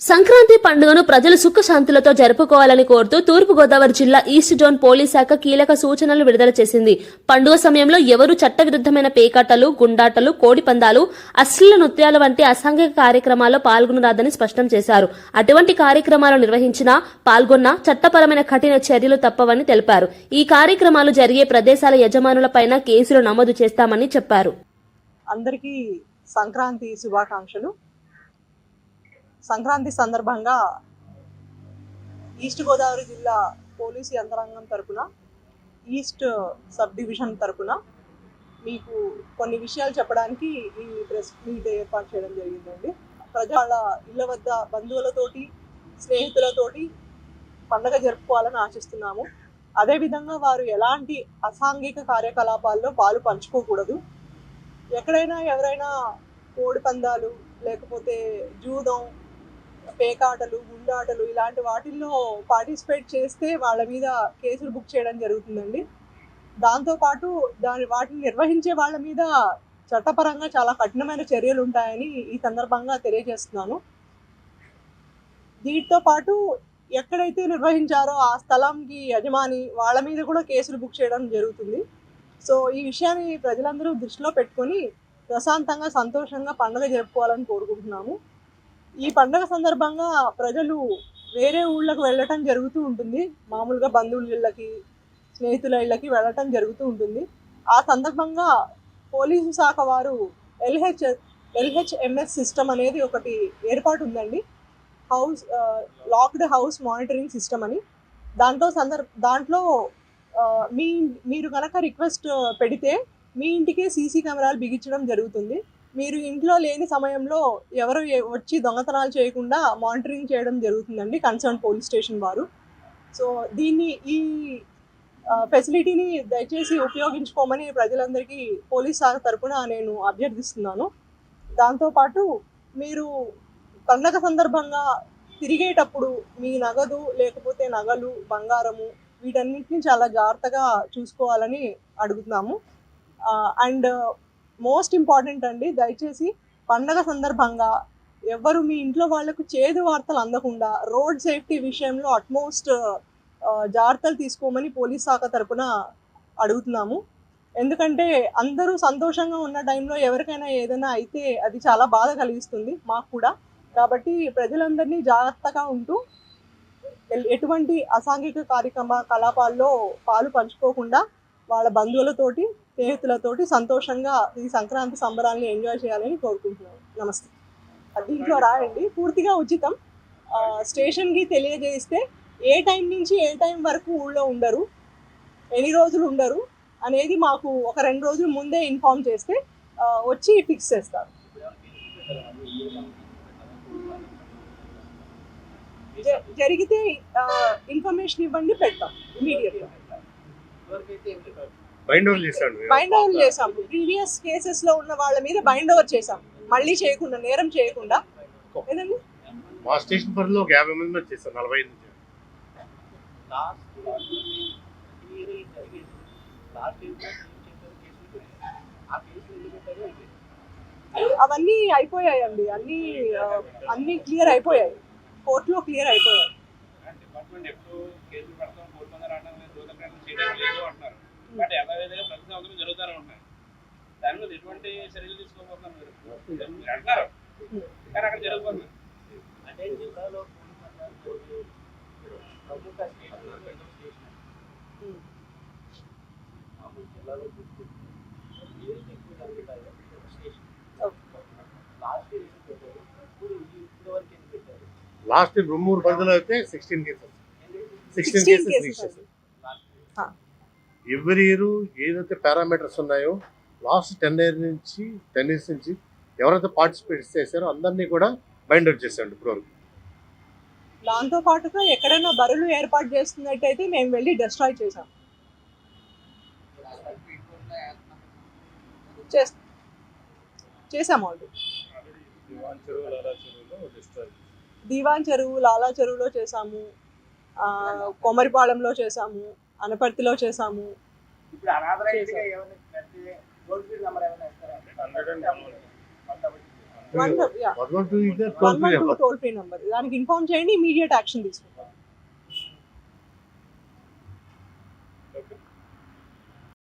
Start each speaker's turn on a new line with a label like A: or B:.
A: సంక్రాంతి పండుగను ప్రజలు సుఖశాంతులతో జరుపుకోవాలని కోరుతూ తూర్పుగోదావరి జిల్లా ఈస్ట్ జోన్ పోలీస్ శాఖ కీలక సూచనలు విడుదల చేసింది. పండుగ సమయంలో ఎవరూ చట్టవిరుద్ధమైన పేకాటలు, గుండాటలు, కోడిపందాలు, అశ్లీల నృత్యాల వంటి అసాంఘిక కార్యక్రమాల్లో పాల్గొనరాదని స్పష్టం చేశారు. అటువంటి కార్యక్రమాలు నిర్వహించినా, పాల్గొన్నా చట్టపరమైన కఠిన చర్యలు తప్పవని తెలిపారు. ఈ కార్యక్రమాలు జరిగే ప్రదేశాల యజమానులపైన కేసులు నమోదు చేస్తామని చెప్పారు.
B: అందరికీ సంక్రాంతి శుభాకాంక్షలు. సంక్రాంతి సందర్భంగా ఈస్ట్ గోదావరి జిల్లా పోలీసు యంత్రాంగం తరపున, ఈస్ట్ సబ్ డివిజన్ తరపున మీకు కొన్ని విషయాలు చెప్పడానికి ఈ ప్రెస్ మీట్ ఏర్పాటు చేయడం జరిగిందండి. ప్రజల ఇళ్ల వద్ద బంధువులతోటి, స్నేహితులతోటి పండగ జరుపుకోవాలని ఆశిస్తున్నాము. అదేవిధంగా వారు ఎలాంటి అసాంఘిక కార్యకలాపాల్లో పాలు పంచుకోకూడదు. ఎక్కడైనా ఎవరైనా కోడి పందాలు, లేకపోతే జూదం, పేకాటలు, గుండాటలు ఇలాంటి వాటిల్లో పార్టిసిపేట్ చేస్తే వాళ్ళ మీద కేసులు బుక్ చేయడం జరుగుతుందండి. దాంతోపాటు వాటిని నిర్వహించే వాళ్ళ మీద చట్టపరంగా చాలా కఠినమైన చర్యలు ఉంటాయని ఈ సందర్భంగా తెలియజేస్తున్నాను. దీంతో పాటు ఎక్కడైతే నిర్వహించారో ఆ స్థలంకి యజమాని వాళ్ళ మీద కూడా కేసులు బుక్ చేయడం జరుగుతుంది. సో ఈ విషయాన్ని ప్రజలందరూ దృష్టిలో పెట్టుకొని ప్రశాంతంగా, సంతోషంగా పండుగ జరుపుకోవాలని కోరుకుంటున్నాము. ఈ పండుగ సందర్భంగా ప్రజలు వేరే ఊళ్ళకి వెళ్ళటం జరుగుతూ ఉంటుంది. మామూలుగా బంధువుల ఇళ్ళకి, స్నేహితుల ఇళ్ళకి వెళ్ళటం జరుగుతూ ఉంటుంది. ఆ సందర్భంగా పోలీసు శాఖ వారు LHMS సిస్టమ్ అనేది ఒకటి ఏర్పాటు ఉందండి. లాక్డ్ హౌస్ మానిటరింగ్ సిస్టమ్ అని. దాంట్లో మీరు కనుక రిక్వెస్ట్ పెడితే మీ ఇంటికే సీసీ కెమెరాలు బిగించడం జరుగుతుంది. మీరు ఇంట్లో లేని సమయంలో ఎవరు వచ్చి దొంగతనాలు చేయకుండా మానిటరింగ్ చేయడం జరుగుతుందండి కన్సర్న్ పోలీస్ స్టేషన్ వారు. సో ఈ ఫెసిలిటీని దయచేసి ఉపయోగించుకోమని ప్రజలందరికీ పోలీస్ శాఖ తరపున నేను అభ్యర్థిస్తున్నాను. దాంతోపాటు మీరు పండగ సందర్భంగా తిరిగేటప్పుడు మీ నగదు, లేకపోతే నగలు, బంగారము వీటన్నిటిని చాలా జాగ్రత్తగా చూసుకోవాలని అడుగుతున్నాము. అండ్ మోస్ట్ ఇంపార్టెంట్ అండి, దయచేసి పండగ సందర్భంగా ఎవరు మీ ఇంట్లో వాళ్లకు చేదు వార్తలు అందకుండా రోడ్ సేఫ్టీ విషయంలో అట్మోస్ట్ జాగ్రత్తలు తీసుకోమని పోలీస్ శాఖ తరపున అడుగుతున్నాము. ఎందుకంటే అందరూ సంతోషంగా ఉన్న టైంలో ఎవరికైనా ఏదైనా అయితే అది చాలా బాధ కలిగిస్తుంది మాకు కూడా. కాబట్టి ప్రజలందరినీ జాగ్రత్తగా ఉంటూ ఎటువంటి అసాంఘిక కార్యకలాపాల్లో పాలు పంచుకోకుండా వాళ్ళ బంధువులతోటి, స్నేహితులతోటి సంతోషంగా ఈ సంక్రాంతి సంబరాన్ని ఎంజాయ్ చేయాలని కోరుకుంటున్నాను. నమస్తే. దీంట్లో రాయండి, పూర్తిగా ఉచితం. స్టేషన్కి తెలియజేస్తే ఏ టైం నుంచి ఏ టైం వరకు ఊళ్ళో ఉండరు, ఎన్ని రోజులు ఉండరు అనేది మాకు ఒక 2 రోజుల ముందే ఇన్ఫార్మ్ చేస్తే వచ్చి ఫిక్స్ చేస్తారు. జరిగితే ఇన్ఫర్మేషన్ ఇవ్వండి, పెడతాం ఇమీడియట్గా. బైండ్ ఓవర్ చేసాము. ప్రీవియస్ కేసెస్ లో ఉన్న వాళ్ళ మీద బైండ్ ఓవర్ చేసాం, మళ్ళీ చేయకుండా, నేరం చేయకుండా. ఏదండి
C: మా స్టేషన్ పరిధిలో ఒక 50 మంది వచ్చేసారు, 45 నుంచి.
B: అవన్నీ అయిపోయాయండి, అన్ని క్లియర్ అయిపోయాయి, కోర్టులో క్లియర్ అయిపోయాయి.
D: జరుగుతూనే ఉంటాయి. దాని మీద ఎటువంటి చర్యలు తీసుకోబోతున్నారు మీరు అంటున్నారు, కానీ అక్కడ జరుగుతుంది. అంటే జిల్లాలో
C: లాస్ట్ రొమ్మూరు పరిధిలో అయితే 16 కేసెస్ రిజిస్టర్. ఎవ్రీ ఇయర్ ఏదైతే పారామీటర్స్ ఉన్నాయో లాస్ట్ 10 ఇయర్స్ నుంచి ఎవరైతే పార్టిసిపేట్ చేశారో అందరినీ కూడా బైండ్ అవుట్ చేశాడు ఇప్పటివరకు.
B: దాంతో పాటుగా ఎక్కడైనా బరులు ఏర్పాటు చేస్తున్నట్టయితే మేము వెళ్ళి డిస్ట్రాయ్ చేసాము ఆల్రెడీ. దీవాన్ చెరువు, లాలా చెరువులో చేసాము, కొమరిపాలెంలో చేసాము, అనపర్తిలో చేసాము. 112
C: 112 is the toll free number.
B: Toll free number. దానికి ఇన్ఫార్మ్ చేయండి, ఇమీడియట్ యాక్షన్ తీసుకుంటాం.